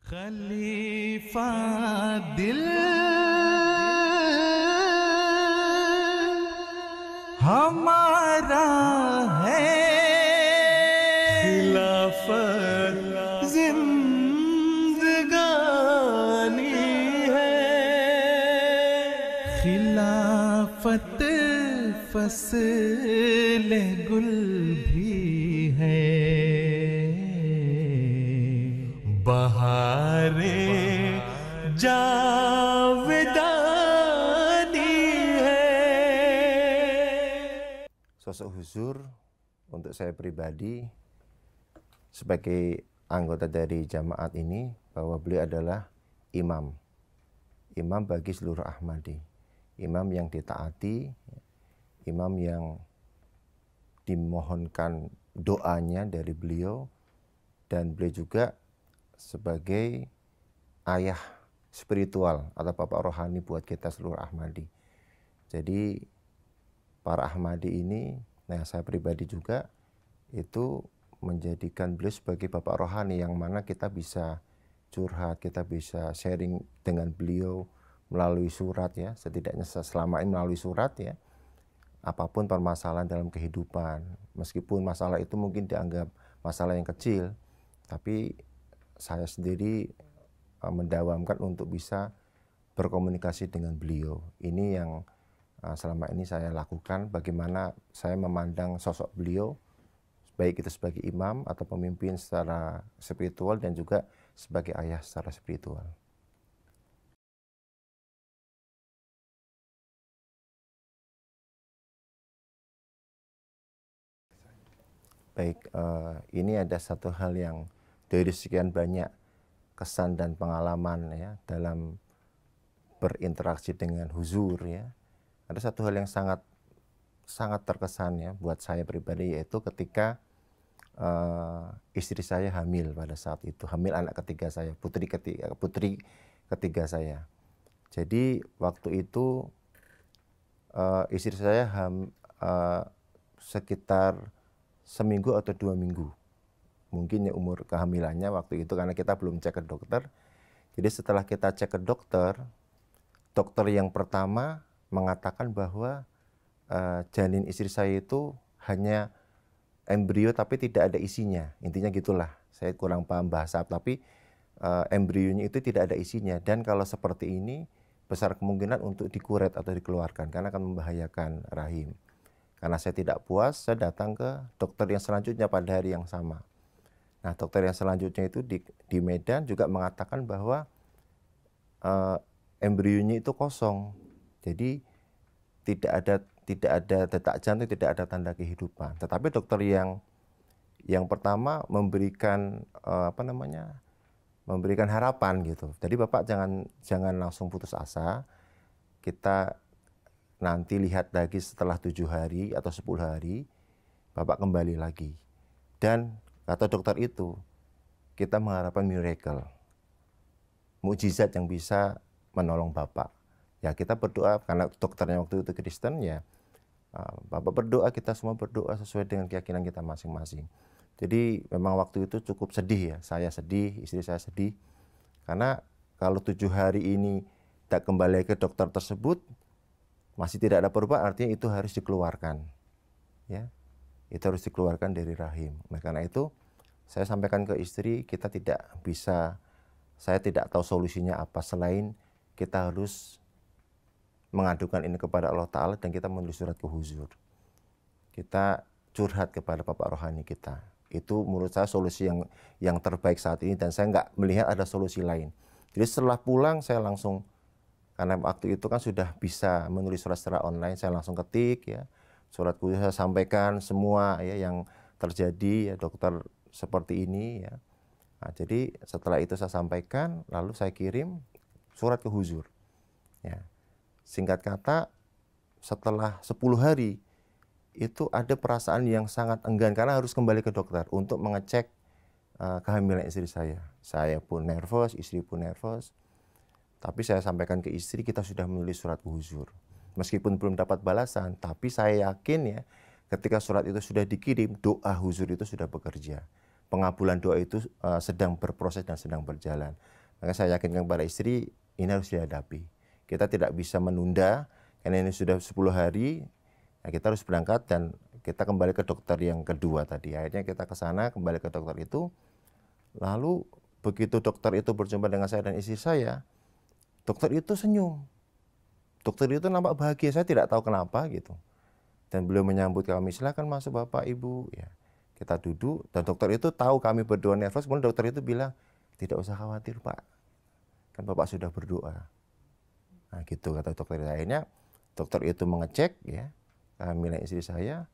खलीफा दिल हमारा है, खिलाफत जिंदगानी है, खिलाफत फसल गुल भी है, बहारे जावेदानी है. Sosok Huzur untuk saya pribadi sebagai anggota dari jamaat ini, bahwa beliau adalah imam bagi seluruh Ahmadi, imam yang ditaati, imam yang dimohonkan doanya dari beliau, dan beliau juga sebagai ayah spiritual atau bapak rohani buat kita seluruh Ahmadi. Jadi para Ahmadi ini, nah saya pribadi juga, itu menjadikan beliau sebagai bapak rohani yang mana kita bisa curhat, kita bisa sharing dengan beliau melalui surat ya, setidaknya selama ini melalui surat ya, apapun permasalahan dalam kehidupan, meskipun masalah itu mungkin dianggap masalah yang kecil, tapi saya sendiri mendawamkan untuk bisa berkomunikasi dengan beliau. Ini yang selama ini saya lakukan, bagaimana saya memandang sosok beliau, baik itu sebagai imam atau pemimpin secara spiritual dan juga sebagai ayah secara spiritual. Baik, ini ada satu hal yang dari sekian banyak kesan dan pengalaman ya dalam berinteraksi dengan Huzur ya. Ada satu hal yang sangat terkesan ya buat saya pribadi, yaitu ketika istri saya hamil pada saat itu, hamil anak ketiga saya, putri ketiga saya. Jadi waktu itu istri saya sekitar seminggu atau 2 minggu, mungkin ya umur kehamilannya waktu itu, karena kita belum cek ke dokter. Jadi setelah kita cek ke dokter yang pertama mengatakan bahwa janin istri saya itu hanya embrio tapi tidak ada isinya, intinya gitulah. Saya kurang paham bahasa, tapi embrionya itu tidak ada isinya, dan kalau seperti ini besar kemungkinan untuk dikuret atau dikeluarkan karena akan membahayakan rahim. Karena saya tidak puas, saya datang ke dokter yang selanjutnya pada hari yang sama. Nah, dokter yang selanjutnya itu di Medan juga mengatakan bahwa embrionya itu kosong. Jadi tidak ada detak jantung, tidak ada tanda kehidupan. Tetapi dokter yang pertama memberikan memberikan harapan gitu. Jadi Bapak jangan langsung putus asa. Kita nanti lihat lagi setelah 7 hari atau 10 hari, Bapak kembali lagi. Dan kata dokter itu, kita mengharapkan miracle, mukjizat yang bisa menolong Bapak. Ya kita berdoa, karena dokternya waktu itu Kristen ya, Bapak berdoa, kita semua berdoa sesuai dengan keyakinan kita masing-masing. Jadi memang waktu itu cukup sedih ya, saya sedih, istri saya sedih, karena kalau 7 hari ini tidak kembali ke dokter tersebut, masih tidak ada perubahan, artinya itu harus dikeluarkan. Ya, itu harus dikeluarkan dari rahim. Nah, karena itu saya sampaikan ke istri, saya tidak tahu solusinya apa selain kita harus mengadukan ini kepada Allah Ta'ala dan kita menulis surat ke Huzur. Kita curhat kepada Bapak Rohani kita. Itu menurut saya solusi yang terbaik saat ini, dan saya nggak melihat ada solusi lain. Jadi setelah pulang saya langsung, karena waktu itu kan sudah bisa menulis surat secara online, saya langsung ketik ya, surat Huzur, saya sampaikan semua ya yang terjadi ya, dokter seperti ini ya. Nah, jadi setelah itu saya sampaikan, lalu saya kirim surat ke Huzur. Ya. Singkat kata, setelah 10 hari, itu ada perasaan yang sangat enggan karena harus kembali ke dokter untuk mengecek kehamilan istri saya. Saya pun nervous, istri pun nervous. Tapi saya sampaikan ke istri, kita sudah menulis surat ke Huzur. Meskipun belum dapat balasan, tapi saya yakin ya, ketika surat itu sudah dikirim, doa Huzur itu sudah bekerja. pengabulan doa itu sedang berproses dan sedang berjalan. Maka saya yakinkan kepada istri, ini harus dihadapi. Kita tidak bisa menunda, karena ini sudah 10 hari, nah kita harus berangkat dan kita kembali ke dokter yang kedua tadi. Akhirnya kita ke sana, kembali ke dokter itu. Lalu begitu dokter itu berjumpa dengan saya dan istri saya, dokter itu senyum. Dokter itu nampak bahagia, saya tidak tahu kenapa gitu. Dan beliau menyambut kami, silakan masuk Bapak Ibu. Ya, kita duduk dan dokter itu tahu kami berdoa nervous, kemudian dokter itu bilang, tidak usah khawatir Pak, kan Bapak sudah berdoa. Nah gitu kata dokter. Akhirnya dokter itu mengecek ya, kehamilan istri saya.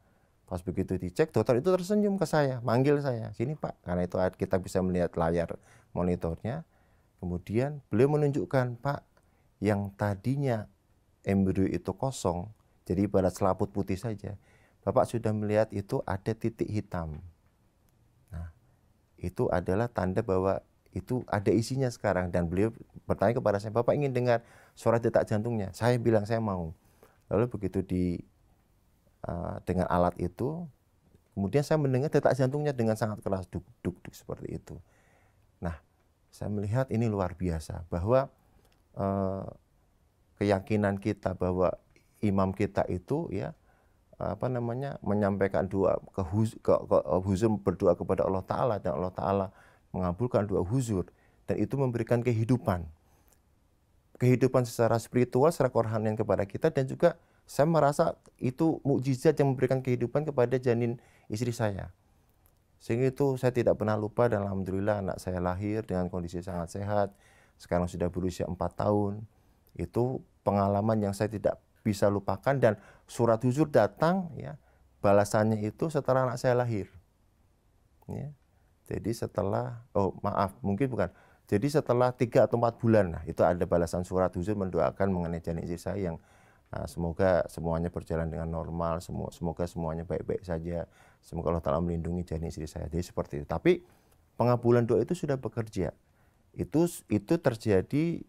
Pas begitu dicek, dokter itu tersenyum ke saya, manggil saya, sini Pak, karena itu kita bisa melihat layar monitornya. Kemudian beliau menunjukkan, Pak, yang tadinya embrio itu kosong, jadi ibarat selaput putih saja, Bapak sudah melihat itu ada titik hitam. Nah, itu adalah tanda bahwa itu ada isinya sekarang. Dan beliau bertanya kepada saya, Bapak ingin dengar suara detak jantungnya? Saya bilang saya mau. Lalu begitu dengan alat itu, kemudian saya mendengar detak jantungnya dengan sangat keras, duk duk duk seperti itu. Nah, saya melihat ini luar biasa, bahwa keyakinan kita bahwa imam kita itu ya menyampaikan doa ke huzur, berdoa kepada Allah Ta'ala, dan Allah Ta'ala mengabulkan doa huzur, dan itu memberikan kehidupan secara spiritual, secara kerohanian kepada kita. Dan juga saya merasa itu mukjizat yang memberikan kehidupan kepada janin istri saya. Sehingga itu saya tidak pernah lupa, dan alhamdulillah anak saya lahir dengan kondisi sangat sehat. Sekarang sudah berusia 4 tahun. Itu pengalaman yang saya tidak bisa lupakan, dan surat huzur datang ya, balasannya itu setelah anak saya lahir. Ya. Jadi setelah, jadi setelah 3 atau 4 bulan, nah, itu ada balasan surat huzur mendoakan mengenai janin istri saya yang semoga semuanya berjalan dengan normal, semoga semuanya baik-baik saja, semoga Allah Ta'ala melindungi janin istri saya. Jadi seperti itu. Tapi pengabulan doa itu sudah bekerja. Itu terjadi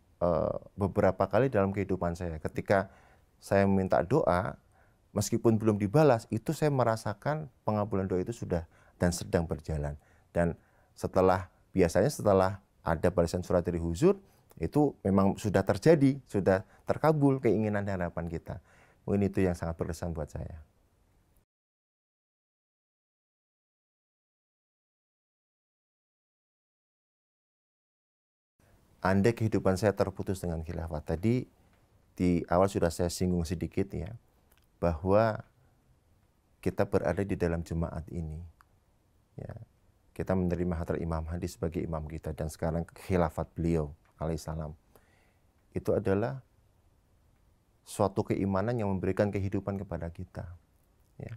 beberapa kali dalam kehidupan saya. Ketika saya meminta doa, meskipun belum dibalas, itu saya merasakan pengabulan doa itu sudah dan sedang berjalan. Dan biasanya setelah ada balasan surat dari huzur, itu memang sudah terjadi, sudah terkabul keinginan dan harapan kita. Mungkin itu yang sangat berkesan buat saya. Andai kehidupan saya terputus dengan khilafah, tadi di awal sudah saya singgung sedikit ya, bahwa kita berada di dalam jemaat ini. Ya, kita menerima Hadrat Imam Mahdi sebagai imam kita, dan sekarang khilafat beliau alaihissalam. Itu adalah suatu keimanan yang memberikan kehidupan kepada kita. Ya.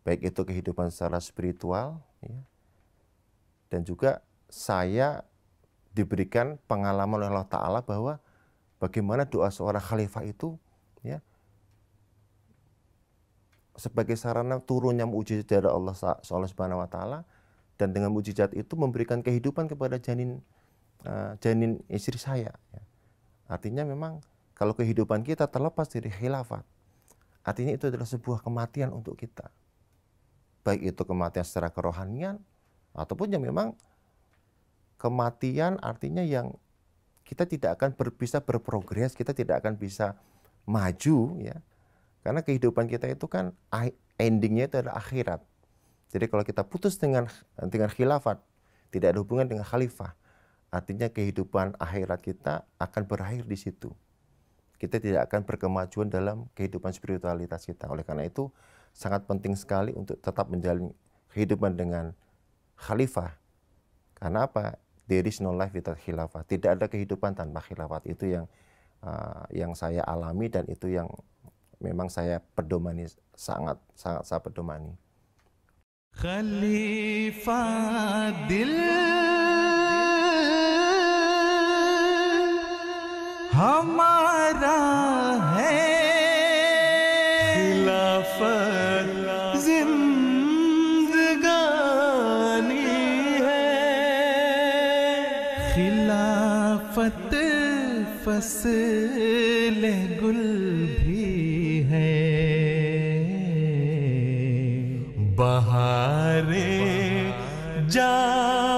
Baik itu kehidupan secara spiritual, ya, dan juga saya diberikan pengalaman oleh Allah Ta'ala bahwa bagaimana doa seorang khalifah itu ya, sebagai sarana turunnya mukjizat dari Allah Subhanahu wa Ta'ala, dan dengan mukjizat itu memberikan kehidupan kepada janin istri saya. Ya. Artinya memang kalau kehidupan kita terlepas dari khilafat, artinya itu adalah sebuah kematian untuk kita. Baik itu kematian secara kerohanian, ataupun yang memang kematian artinya yang kita tidak akan bisa berprogres, kita tidak akan bisa maju ya. Karena kehidupan kita itu kan endingnya itu adalah akhirat. Jadi kalau kita putus dengan khilafat, tidak ada hubungan dengan khalifah, artinya kehidupan akhirat kita akan berakhir di situ. Kita tidak akan berkemajuan dalam kehidupan spiritualitas kita. Oleh karena itu sangat penting sekali untuk tetap menjalani kehidupan dengan khalifah. Karena apa? There is no life without khilafah. Tidak ada kehidupan tanpa khilafat. Itu yang saya alami, dan itu yang memang saya pedomani, sangat saya pedomani. Khalifah dil हमारा है, खिलाफत जिंदगानी है, खिलाफत फसल गुल भी है, बहारे जा